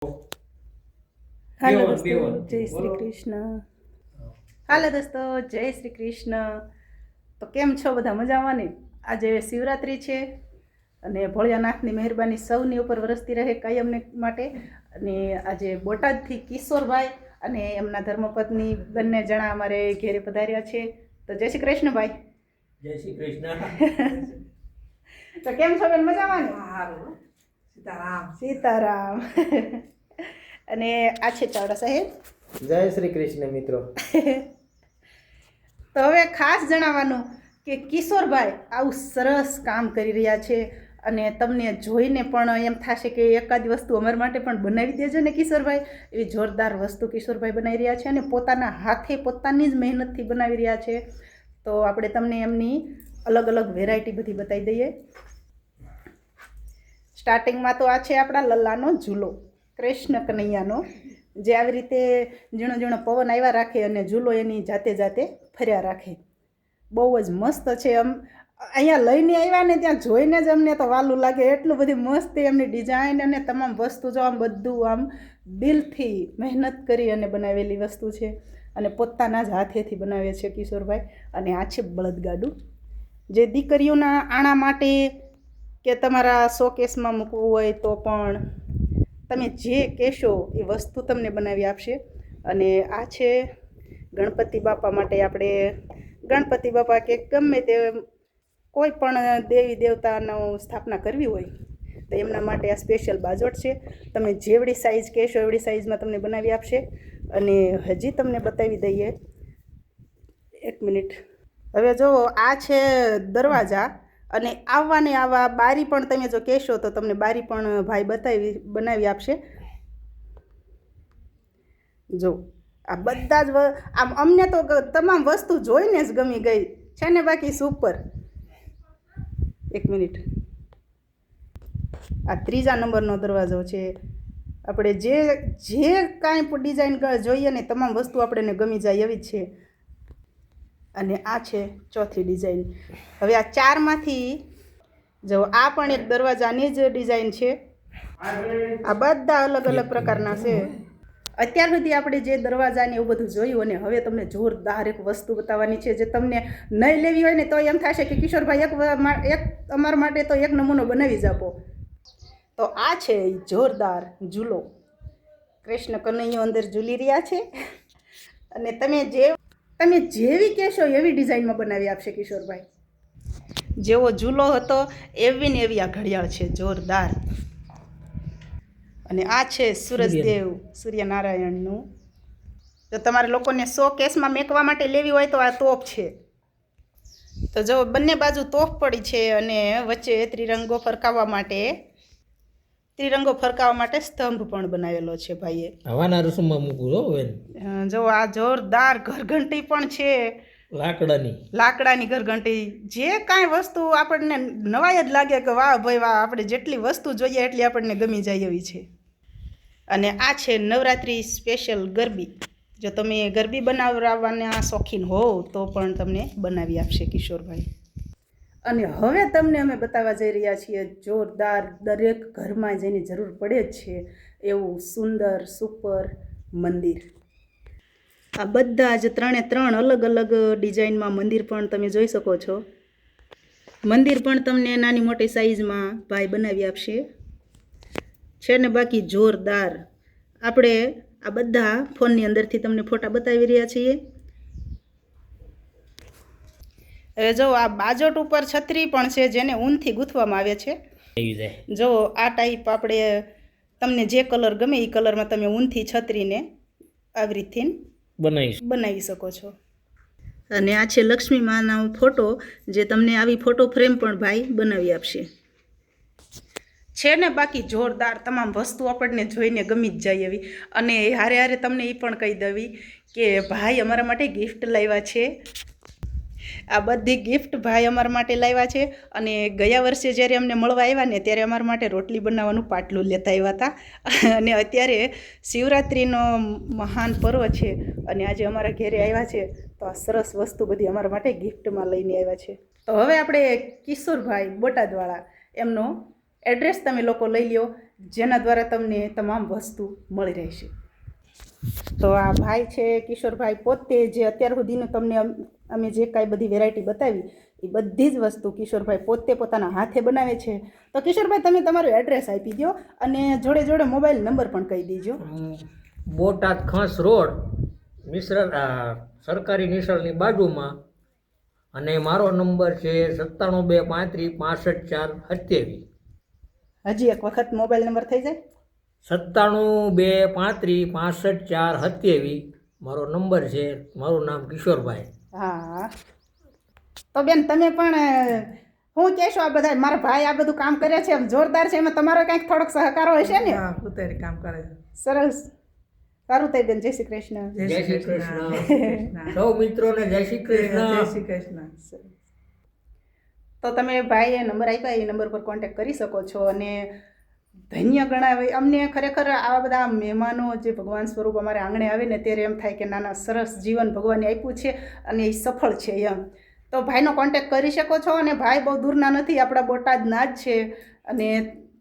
હાલો દોસ્તો, જય શ્રી કૃષ્ણ. હાલો દોસ્તો, જય શ્રી કૃષ્ણ. તો કેમ છો બધા? મજામાં ને? આજે શિવરાત્રિ છે અને ભોળિયાનાથની મહેરબાની સૌની ઉપર વરસતી રહે કાયમને માટે. અને આજે બોટાદથી કિશોરભાઈ અને એમના ધર્મપત્ની બંને જણા અમારે ઘેરે પધાર્યા છે. તો જય શ્રી કૃષ્ણ ભાઈ. જય શ્રી કૃષ્ણ. તો કેમ છો બેન? મજામાં ને? સારું. સીતારામ. સીતારામ. અને આ છે ચાવડા સાહેબ. જય શ્રી કૃષ્ણ મિત્રો. તો હવે ખાસ જણાવવાનું કે કિશોરભાઈ આવું સરસ કામ કરી રહ્યા છે અને તમને જોઈને પણ એમ થશે કે એકાદ વસ્તુ અમારા માટે પણ બનાવી દેજો ને કિશોરભાઈ. એવી જોરદાર વસ્તુ કિશોરભાઈ બનાવી રહ્યા છે અને પોતાના હાથે પોતાની જ મહેનતથી બનાવી રહ્યા છે. તો આપણે તમને એમની અલગ અલગ વેરાયટી બધી બતાવી દઈએ. સ્ટાર્ટિંગમાં તો આ છે આપણા લલ્લાનો ઝૂલો, કૃષ્ણ કનૈયાનો, જે આવી રીતે ઝીણો ઝીણો પવન આવ્યા રાખે અને ઝૂલો એની જાતે જાતે ફર્યા રાખે. બહુ જ મસ્ત છે. આમ અહીંયા લઈને આવ્યા ને ત્યાં જોઈને જ અમને તો વાલું લાગે એટલું બધી મસ્ત એમની ડિઝાઇન અને તમામ વસ્તુ જો આમ બધું આમ દિલથી મહેનત કરી અને બનાવેલી વસ્તુ છે અને પોતાના જ હાથેથી બનાવે છે કિશોરભાઈ. અને આ છે બળદગાડું, જે દીકરીઓના આણા માટે કે તમારા શોકેસમાં મૂકવું હોય તો પણ તમે જે કહેશો એ વસ્તુ તમને બનાવી આપશે. અને આ છે ગણપતિ બાપા માટે. આપણે ગણપતિ બાપા કે ગમે તે કોઈ પણ દેવી દેવતાનો સ્થાપના કરવી હોય તો એમના માટે આ સ્પેશિયલ બાજોટ છે. તમે જેવડી સાઇઝ કહેશો એવડી સાઇઝમાં તમને બનાવી આપશે. અને હજી તમને બતાવી દઈએ, એક મિનિટ. હવે જો આ છે દરવાજા અને આવવાને આવા બારી પણ તમે જો કહેશો તો તમને બારી પણ ભાઈ બનાવી આપશે. જો આ બધા જ આમ અમને તો તમામ વસ્તુ જોઈને જ ગમી ગઈ છે ને. બાકી સુપર. એક મિનિટ. આ 3જા નંબરનો દરવાજો છે. આપણે જે કાંઈ પણ ડિઝાઇન જોઈએ ને તમામ વસ્તુ આપણને ગમી જાય એવી જ છે. અને આ છે 4થી ડિઝાઇન. હવે આ 4માંથી જો આ પણ એક દરવાજાની જ ડિઝાઇન છે. આ બધા અલગ અલગ પ્રકારના છે. અત્યાર સુધી આપણે જે દરવાજાને એવું બધું જોયું અને હવે તમને જોરદાર એક વસ્તુ બતાવવાની છે જે તમને નહીં લેવી હોય ને તો એમ થશે કે કિશોરભાઈ એક અમારા માટે તો એક નમૂનો બનાવી જ આપો. તો આ છે જોરદાર ઝૂલો. કૃષ્ણ કનૈયો અંદર ઝૂલી રહ્યા છે અને તમે જેવી કહેશો એવી ડિઝાઇનમાં બનાવી આપશે કિશોરભાઈ. જેવો ઝૂલો હતો એવી ને એવી આ ઘડિયાળ છે, જોરદાર. અને આ છે સૂરજદેવ, સૂર્યનારાયણનું. જો તમારે લોકોને શોકેસમાં મેકવા માટે લેવી હોય તો આ તોપ છે. તો જો બંને બાજુ તોપ પડી છે અને વચ્ચે ત્રિરંગો ફરકાવવા માટે સ્તંભ પણ બનાવેલો છે ભાઈએ. હવાના રસમમાં મૂકું છો બેન. જો આ જોરદાર ઘરઘંટી પણ છે, લાકડાની ઘરઘંટી. જે કાંઈ વસ્તુ આપણને નવાઈ જ લાગે કે વાહ ભાઈ વાહ, આપણે જેટલી વસ્તુ જોઈએ એટલી આપણને ગમી જાય એવી છે. અને આ છે નવરાત્રિ સ્પેશિયલ ગરબી. જો તમે ગરબી બનાવવાના શોખીન હોવ તો પણ તમને બનાવી આપશે કિશોરભાઈ. અને હવે તમને અમે બતાવવા જઈ રહ્યા છીએ જોરદાર, દરેક ઘરમાં જેની જરૂર પડે જ છે એવું સુંદર સુપર મંદિર. આ બધા જ 3 અલગ અલગ ડિઝાઇનમાં મંદિર પણ તમે જોઈ શકો છો. મંદિર પણ તમને નાની મોટી સાઈઝમાં ભાઈ બનાવી આપશે છે ને. બાકી જોરદાર. આપણે આ બધા ફોનની અંદરથી તમને ફોટા બતાવી રહ્યા છીએ. હવે જો આ બાજોટ ઉપર છત્રી પણ છે જેને ઊનથી ગૂંથવામાં આવે છે. જો આ ટાઈપ આપણે તમને જે કલર ગમે એ કલરમાં તમે ઊનથી છત્રીને આવી રીતથી બનાવી શકો છો. અને આ છે લક્ષ્મી માનો ફોટો, જે તમને આવી ફોટો ફ્રેમ પણ ભાઈ બનાવી આપશે છે ને. બાકી જોરદાર તમામ વસ્તુ આપણને જોઈને ગમી જ જાય એવી. અને હારે હારે તમને એ પણ કહી દેવી કે ભાઈ અમારા માટે ગિફ્ટ લાવ્યા છે. આ બધી ગિફ્ટ ભાઈ અમારા માટે લાવ્યા છે. અને ગયા વર્ષે જ્યારે અમને મળવા આવ્યા ને ત્યારે અમારા માટે રોટલી બનાવવાનું પાટલું લેતા આવ્યા હતા. અને અત્યારે શિવરાત્રિનો મહાન પર્વ છે અને આજે અમારા ઘેરે આવ્યા છે તો આ સરસ વસ્તુ બધી અમારા માટે ગિફ્ટમાં લઈને આવ્યા છે. તો હવે આપણે કિશોરભાઈ બોટાદવાળા એમનો એડ્રેસ તમે લોકો લઈ લ્યો. જેના દ્વારા તમને તમામ વસ્તુ મળી રહેશે. તો આ ભાઈ છે કિશોરભાઈ પોતે જે અત્યાર સુધીનું તમને અમે જે કાંઈ બધી વેરાયટી બતાવી એ બધી જ વસ્તુ કિશોરભાઈ પોતે પોતાના હાથે બનાવે છે. તો કિશોરભાઈ તમે તમારું એડ્રેસ આપી દો અને જોડે જોડે મોબાઈલ નંબર પણ કહી દેજો. બોટાદ ખંસ રોડ સરકારી નિશાળની બાજુમાં, અને મારો નંબર છે 9725355427. હજી એક વખત મોબાઈલ નંબર થઈ જાય. 9725355427 મારો નંબર છે. મારું નામ કિશોરભાઈ. હા તો બેન તમે પણ હું કહેશો આ બધા મારા ભાઈ આ બધું કામ કરે છે એમ જોરદાર છે, એમાં તમારો કંઈક થોડોક સહકાર હોય છે ને? હા, ઉતારી કામ કરે છે. સરસ, સારું થઈ બેન. જય શ્રી કૃષ્ણ. જય શ્રી કૃષ્ણ. સૌ મિત્રોને જય શ્રી જય કૃષ્ણ. શ્રી કૃષ્ણ. તો તમે ભાઈએ નંબર આપ્યા એ નંબર પર કોન્ટેક્ટ કરી શકો છો. અને ધન્ય ગણાવે અમને ખરેખર આવા બધા મહેમાનો જે ભગવાન સ્વરૂપ અમારે આંગણે આવે ને ત્યારે એમ થાય કે નાના સરસ જીવન ભગવાને આપ્યું છે અને એ સફળ છે એમ. તો ભાઈનો કોન્ટેક્ટ કરી શકો છો. અને ભાઈ બહુ દૂરના નથી, આપણા બોટાદના જ છે અને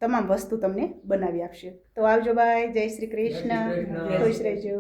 તમામ વસ્તુ તમને બનાવી આપશે. તો આવજો ભાઈ. જય શ્રી કૃષ્ણ. ખુશ રહેજો.